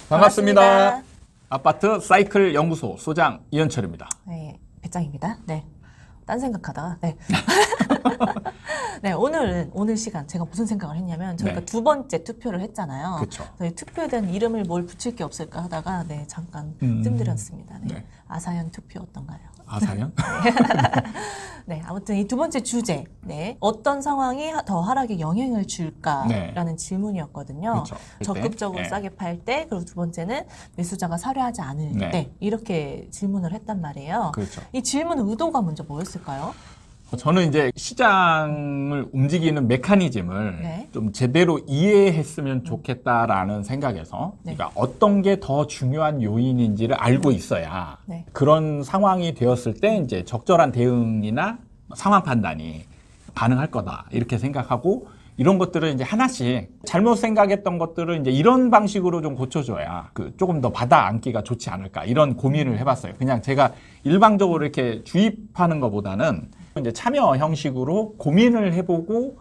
반갑습니다. 아파트 사이클 연구소 소장 이현철입니다. 네, 배짱입니다. 네. 딴 생각하다가 네. 네, 오늘 시간 제가 무슨 생각을 했냐면 저희가 네. 두 번째 투표를 했잖아요. 그렇죠. 저희 투표에 대한 이름을 뭘 붙일 게 없을까 하다가 네, 잠깐 뜸들였습니다. 네. 네. 아사연 투표 어떤가요? 아사연? 네, 아무튼 이 두 번째 주제, 네, 어떤 상황이 더 하락에 영향을 줄까라는 질문이었거든요. 그렇죠. 적극적으로 네. 싸게 팔 때, 그리고 두 번째는 매수자가 사려하지 않을 네. 때 이렇게 질문을 했단 말이에요. 그렇죠. 이 질문 의도가 먼저 뭐였을까요? 저는 이제 시장을 움직이는 메커니즘을 네. 좀 제대로 이해했으면 좋겠다라는 생각에서 네. 그러니까 어떤 게 더 중요한 요인인지를 알고 있어야 네. 그런 상황이 되었을 때 이제 적절한 대응이나 상황 판단이 가능할 거다 이렇게 생각하고 이런 것들을 이제 하나씩 잘못 생각했던 것들을 이제 이런 방식으로 좀 고쳐줘야 조금 더 받아 안기가 좋지 않을까 이런 고민을 해봤어요. 그냥 제가 일방적으로 이렇게 주입하는 것보다는 이제 참여 형식으로 고민을 해보고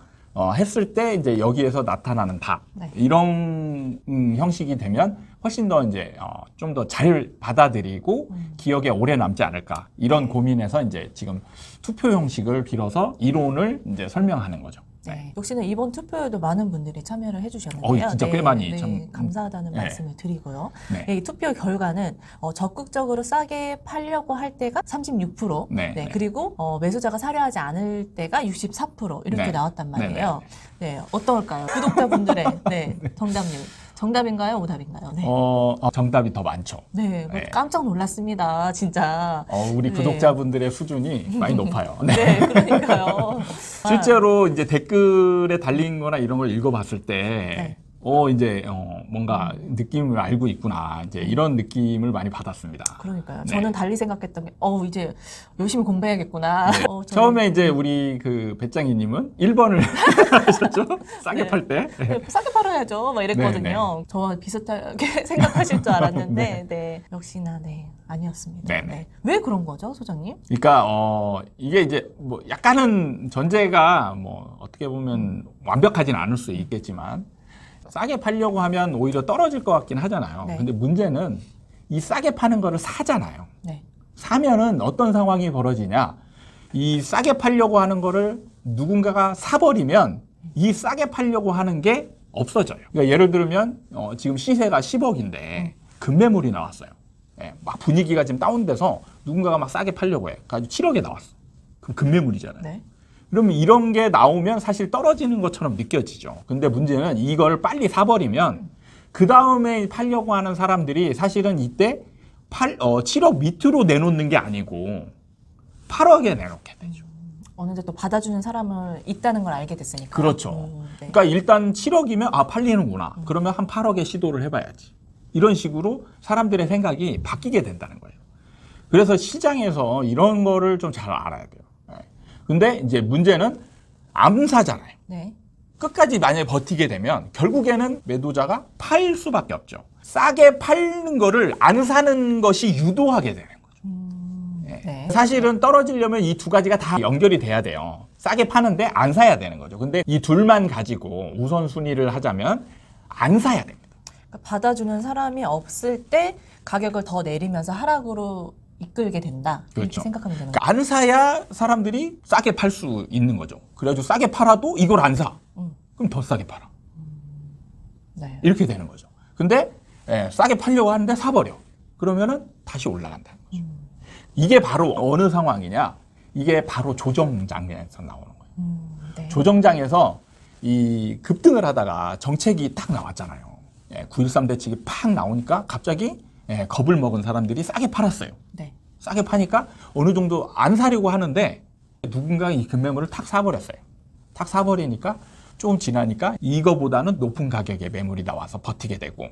했을 때 이제 여기에서 나타나는 답 네. 이런 형식이 되면 훨씬 더 이제 좀 더 잘 받아들이고 기억에 오래 남지 않을까 이런 고민에서 이제 지금 투표 형식을 빌어서 이론을 이제 설명하는 거죠. 네. 역시나 이번 투표에도 많은 분들이 참여를 해주셨는데요. 진짜 꽤 많이 참 감사하다는 네. 말씀을 드리고요. 네. 이 투표 결과는 적극적으로 싸게 팔려고 할 때가 36%, 네. 네. 네. 그리고 매수자가 사려하지 않을 때가 64% 이렇게 네. 나왔단 말이에요. 네, 어떨까요? 구독자분들의 네, 정답률. 정답인가요? 오답인가요? 네. 정답이 더 많죠. 네, 네. 깜짝 놀랐습니다. 진짜. 우리 네. 구독자분들의 수준이 많이 높아요. 네. 네, 그러니까요. 실제로 이제 댓글에 달린 거나 이런 걸 읽어봤을 때, 네. 이제, 뭔가 느낌을 알고 있구나. 이제 이런 느낌을 많이 받았습니다. 그러니까요. 네. 저는 달리 생각했던 게, 이제 열심히 공부해야겠구나. 네. 처음에 이제 우리 배짱이님은 1번을 하셨죠? 싸게 네. 팔 때. 네, 싸게 팔아야죠. 막 이랬거든요. 네, 저와 비슷하게 생각하실 줄 알았는데, 네. 역시나, 네. 아니었습니다. 네, 네. 네. 왜 그런 거죠, 소장님? 그러니까, 이게 이제 뭐 약간은 전제가 뭐 어떻게 보면 완벽하진 않을 수 있겠지만, 싸게 팔려고 하면 오히려 떨어질 것 같긴 하잖아요. 네. 근데 문제는 이 싸게 파는 거를 사잖아요. 네. 사면은 어떤 상황이 벌어지냐. 이 싸게 팔려고 하는 거를 누군가가 사버리면 이 싸게 팔려고 하는 게 없어져요. 그러니까 예를 들면 지금 시세가 10억인데 급매물이 나왔어요. 예, 막 분위기가 지금 다운돼서 누군가가 막 싸게 팔려고 해. 가지고 7억에 나왔어. 그럼 급매물이잖아요. 네. 그러면 이런 게 나오면 사실 떨어지는 것처럼 느껴지죠. 근데 문제는 이걸 빨리 사버리면 그 다음에 팔려고 하는 사람들이 사실은 이때 7억 밑으로 내놓는 게 아니고 8억에 내놓게 되죠. 어느 정도 받아주는 사람을 있다는 걸 알게 됐으니까. 그렇죠. 네. 그러니까 일단 7억이면 팔리는구나. 그러면 한 8억에 시도를 해봐야지. 이런 식으로 사람들의 생각이 바뀌게 된다는 거예요. 그래서 시장에서 이런 거를 좀 잘 알아야 돼요. 근데 이제 문제는 안 사잖아요. 네. 끝까지 만약에 버티게 되면 결국에는 매도자가 팔 수밖에 없죠. 싸게 팔는 거를 안 사는 것이 유도하게 되는 거죠. 네. 사실은 떨어지려면 이 두 가지가 다 연결이 돼야 돼요. 싸게 파는데 안 사야 되는 거죠. 근데 이 둘만 가지고 우선순위를 하자면 안 사야 됩니다. 그러니까 받아주는 사람이 없을 때 가격을 더 내리면서 하락으로 이끌게 된다. 이렇게 그렇죠. 생각하면 되는 거죠. 그러니까 안 사야 사람들이 싸게 팔 수 있는 거죠. 그래가지고 싸게 팔아도 이걸 안 사. 그럼 더 싸게 팔아. 네. 이렇게 되는 거죠. 근데 싸게 팔려고 하는데 사버려. 그러면은 다시 올라간다는 거죠. 이게 바로 어느 상황이냐? 이게 바로 조정장에서 나오는 거예요. 네. 조정장에서 이 급등을 하다가 정책이 딱 나왔잖아요. 9.13 대책이 팍 나오니까 갑자기 겁을 먹은 사람들이 싸게 팔았어요. 네. 싸게 파니까 어느 정도 안 사려고 하는데 누군가 이 급매물을 탁 사버렸어요. 탁 사버리니까 조금 지나니까 이거보다는 높은 가격의 매물이 나와서 버티게 되고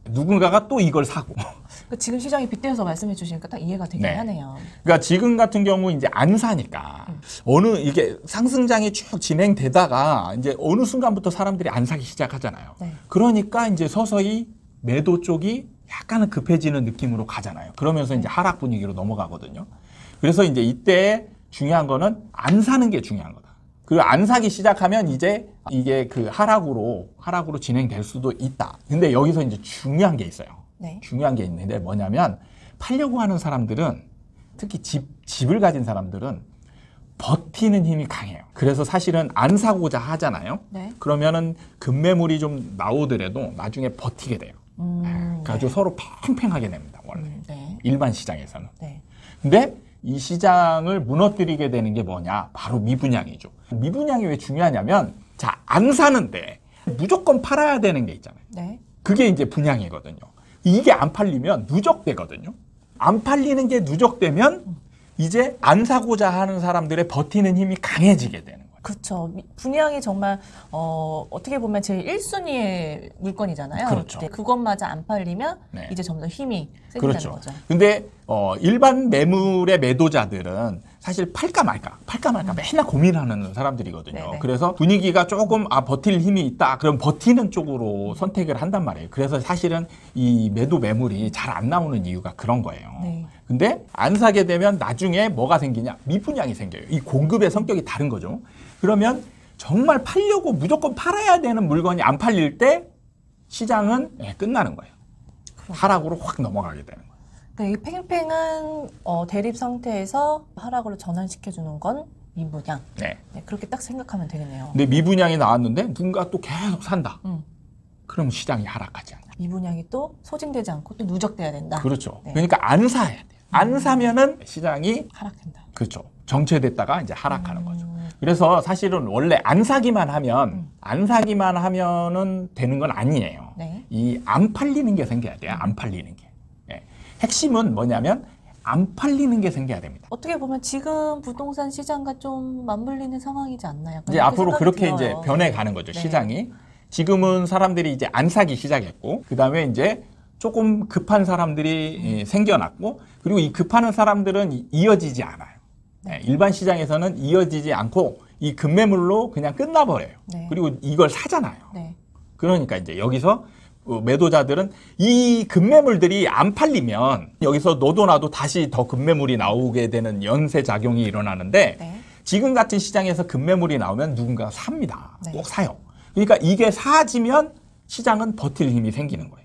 누군가가 또 이걸 사고. 그러니까 지금 시장이 빗대어서 말씀해 주시니까 딱 이해가 되긴 네. 하네요. 그러니까 지금 같은 경우 이제 안 사니까 이게 상승장이 쭉 진행되다가 이제 어느 순간부터 사람들이 안 사기 시작하잖아요. 네. 그러니까 이제 서서히 매도 쪽이 약간은 급해지는 느낌으로 가잖아요. 그러면서 이제 하락 분위기로 넘어가거든요. 그래서 이제 이때 중요한 거는 안 사는 게 중요한 거다. 그 안 사기 시작하면 이제 이게 하락으로 진행될 수도 있다. 근데 여기서 이제 중요한 게 있어요. 네. 중요한 게 있는데 뭐냐면 팔려고 하는 사람들은 특히 집을 가진 사람들은 버티는 힘이 강해요. 그래서 사실은 안 사고자 하잖아요. 네. 그러면은 급매물이 좀 나오더라도 나중에 버티게 돼요. 그래가지고 네. 서로 팽팽하게 됩니다. 원래 네. 일반 시장에서는. 네. 근데 이 시장을 무너뜨리게 되는 게 뭐냐? 바로 미분양이죠. 미분양이 왜 중요하냐면 자, 안 사는데 무조건 팔아야 되는 게 있잖아요. 네. 그게 이제 분양이거든요. 이게 안 팔리면 누적되거든요. 안 팔리는 게 누적되면 이제 안 사고자 하는 사람들의 버티는 힘이 강해지게 되는 거예요. 그렇죠. 분양이 정말 어떻게 보면 제일 1순위의 물건이잖아요. 그렇죠. 네, 그것마저 안 팔리면 네. 이제 점점 힘이 생긴다는 그렇죠. 거죠. 근데 일반 매물의 매도자들은 사실 팔까 말까 맨날 고민하는 사람들이거든요. 네네. 그래서 분위기가 조금 버틸 힘이 있다. 그럼 버티는 쪽으로 선택을 한단 말이에요. 그래서 사실은 이 매도 매물이 잘 안 나오는 이유가 그런 거예요. 네. 근데 안 사게 되면 나중에 뭐가 생기냐? 미분양이 생겨요. 이 공급의 성격이 다른 거죠. 그러면 정말 팔려고 무조건 팔아야 되는 물건이 안 팔릴 때 시장은 끝나는 거예요. 하락으로 확 넘어가게 되는 거예요. 그러니까 이 팽팽한 대립 상태에서 하락으로 전환시켜주는 건 미분양. 네. 네, 그렇게 딱 생각하면 되겠네요. 근데 미분양이 나왔는데 누군가 또 계속 산다. 음. 그럼 시장이 하락하지 않아요. 미분양이 또 소진되지 않고 또 누적돼야 된다. 그렇죠. 네. 그러니까 안 사야 돼요. 안 사면은 시장이 하락한다. 그렇죠. 정체됐다가 이제 하락하는 거죠. 그래서 사실은 원래 안 사기만 하면은 되는 건 아니에요. 네. 이 안 팔리는 게 생겨야 돼요. 안 팔리는 게. 예. 핵심은 뭐냐면 안 팔리는 게 생겨야 됩니다. 어떻게 보면 지금 부동산 시장과 좀 맞물리는 상황이지 않나요? 이제 앞으로 그렇게 들어요. 이제 변해가는 거죠. 네. 시장이. 지금은 사람들이 이제 안 사기 시작했고, 그 다음에 이제 조금 급한 사람들이 생겨났고, 그리고 이 급하는 사람들은 이어지지 않아요. 네, 일반 시장에서는 이어지지 않고 이 급매물로 그냥 끝나버려요. 네. 그리고 이걸 사잖아요. 네. 그러니까 이제 여기서 매도자들은 이 급매물들이 안 팔리면 여기서 너도 나도 다시 더 급매물이 나오게 되는 연쇄 작용이 일어나는데 네. 지금 같은 시장에서 급매물이 나오면 누군가가 삽니다. 네. 꼭 사요. 그러니까 이게 사지면 시장은 버틸 힘이 생기는 거예요.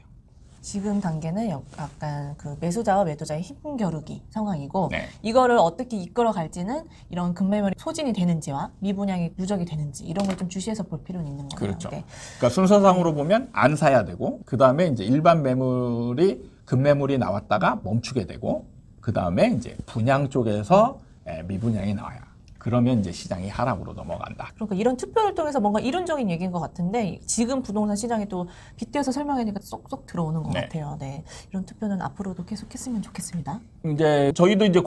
지금 단계는 약간 그 매수자와 매도자의 힘겨루기 상황이고 네. 이거를 어떻게 이끌어 갈지는 이런 급매물이 소진이 되는지와 미분양이 누적이 되는지 이런 걸 좀 주시해서 볼 필요는 있는 거예요. 그렇죠. 네. 그러니까 순서상으로 보면 안 사야 되고 그 다음에 이제 일반 매물이 급매물이 나왔다가 멈추게 되고 그 다음에 이제 분양 쪽에서 미분양이 나와요. 그러면 이제 시장이 하락으로 넘어간다. 그러니까 이런 투표를 통해서 뭔가 이론적인 얘기인 것 같은데 지금 부동산 시장이 또 빗대어서 설명하니까 쏙쏙 들어오는 것 네. 같아요. 네. 이런 투표는 앞으로도 계속했으면 좋겠습니다. 이제 저희도 이제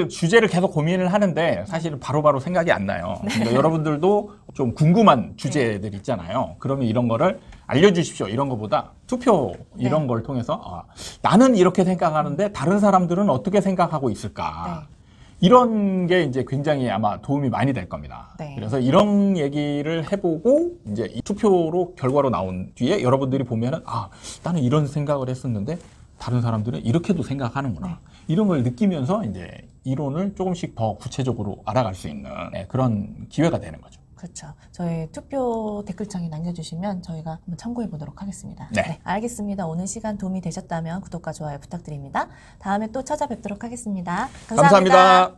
주제를 계속 고민을 하는데 사실은 바로바로 생각이 안 나요. 그러니까 여러분들도 좀 궁금한 주제들 있잖아요. 그러면 이런 거를 알려주십시오. 이런 거보다 투표 이런 걸 통해서 나는 이렇게 생각하는데 다른 사람들은 어떻게 생각하고 있을까. 네. 이런 게 이제 굉장히 아마 도움이 많이 될 겁니다. 네. 그래서 이런 얘기를 해보고 이제 이 투표로 결과로 나온 뒤에 여러분들이 보면은 나는 이런 생각을 했었는데 다른 사람들은 이렇게도 생각하는구나. 네. 이런 걸 느끼면서 이제 이론을 조금씩 더 구체적으로 알아갈 수 있는 그런 기회가 되는 거죠. 그렇죠. 저희 투표 댓글창에 남겨주시면 저희가 한번 참고해 보도록 하겠습니다. 네. 알겠습니다. 오늘 시간 도움이 되셨다면 구독과 좋아요 부탁드립니다. 다음에 또 찾아뵙도록 하겠습니다. 감사합니다.